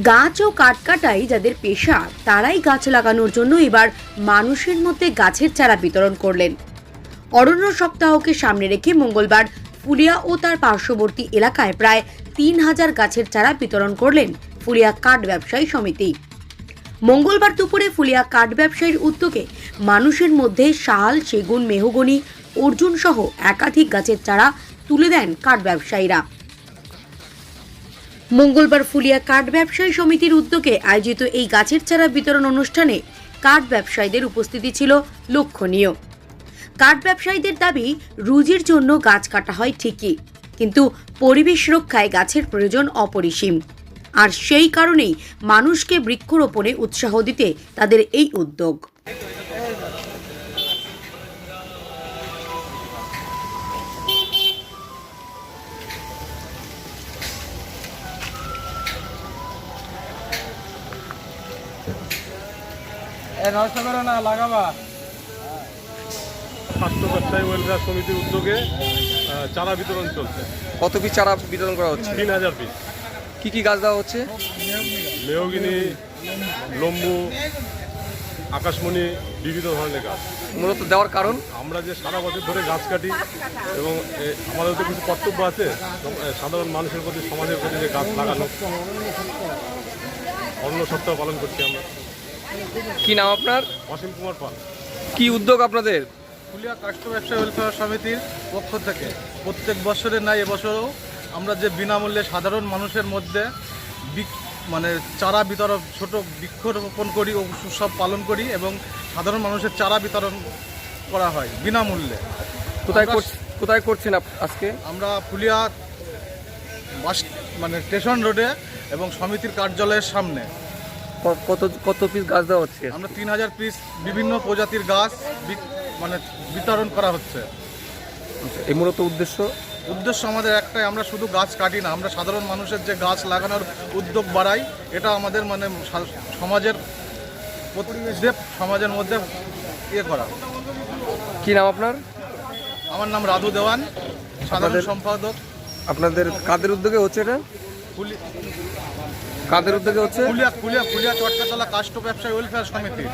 গাছ ও কাঠ কাটাই যাদের পেশা তারাই গাছ লাগানোর জন্য এবার মানুষের মধ্যে গাছের চারা বিতরণ করলেন। অরণ্য সপ্তাহকে সামনে রেখে মঙ্গলবার ফুলিয়া ও তার পার্শ্ববর্তী এলাকায় প্রায় ৩,০০০ গাছের চারা বিতরণ করলেন ফুলিয়া কাঠ ব্যবসায়ী সমিতি। মঙ্গলবার দুপুরে ফুলিয়া কাঠ ব্যবসায়ীর উদ্যোগে মানুষের মধ্যে শাল, সেগুন, মেহগনি, অর্জুন সহ একাধিক গাছের চারা তুলে দেন কাঠ ব্যবসায়ীরা। মঙ্গলবার ফুলিয়া কাঠ ব্যবসায়ী সমিতির উদ্যোগে আয়োজিত এই গাছের চারা বিতরণ অনুষ্ঠানে কাঠ ব্যবসায়ীদের উপস্থিতি ছিল লক্ষণীয়। কাঠ ব্যবসায়ীদের দাবি, রুজির জন্য গাছ কাটা হয় ঠিকই, কিন্তু পরিবেশ রক্ষায় গাছের প্রয়োজন অপরিসীম। আর সেই কারণেই মানুষকে বৃক্ষরোপণে উৎসাহ দিতে তাদের এই উদ্যোগ। স্বাস্থ্য ব্যবসায়ী ওয়েলফেয়ার সমিতির উদ্যোগে চারা বিতরণ চলছে। কত পিস চারা বিতরণ করা হচ্ছে? ৩,০০০ পিস। কি কি গাছ দেওয়া হচ্ছে? মেহগিনি, লম্বু, আকাশমণি, বিভিন্ন ধরনের গাছ। মূলত দেওয়ার কারণ, আমরা যে সারা বছর ধরে গাছ কাটি এবং আমাদের তো কিছু কর্তব্য আছে সাধারণ মানুষের প্রতি, সমাজের প্রতি, যে গাছ লাগানো। অরণ্য সপ্তাহ পালন করছি আমরা। কি নাম আপনার? অসীম কুমার পাল। কি উদ্যোগ আপনাদের? ফুলিয়া কাঠ ব্যবসায়ী ওয়েলফেয়ার সমিতির পক্ষ থেকে প্রত্যেক বছরের ন্যায় এবছরও আমরা যে বিনামূল্যে সাধারণ মানুষের মধ্যে চারা বিতরণ, ছোট বৃক্ষরোপণ করি ও উৎসব পালন করি এবং সাধারণ মানুষের চারা বিতরণ করা হয় বিনামূল্যে। কোথায় করছেন আজকে? আমরা ফুলিয়া বাস স্টেশন রোডে এবং সমিতির কার্যালয়ের সামনে। কত পিস গাছ দেওয়া হচ্ছে? আমরা ৩,০০০ পিস বিভিন্ন প্রজাতির গাছ বিতরণ করা হচ্ছে। এই মূলত উদ্দেশ্য আমাদের একটাই, আমরা শুধু গাছ কাটি না, আমরা সাধারণ মানুষের যে গাছ লাগানোর উদ্যোগ বাড়াই, এটা আমাদের সমাজের মধ্যে করা। কি নাম আপনার? আমার নাম রাধু দেওয়ান, সাধারণ সম্পাদক। আপনাদের কাদের উদ্যোগে হচ্ছে এটা? কাদের উদ্যোগে হচ্ছে? ফুলিয়া চটকাতলা কাষ্ঠ ব্যবসায়ী ওয়েলফেয়ার সমিতি।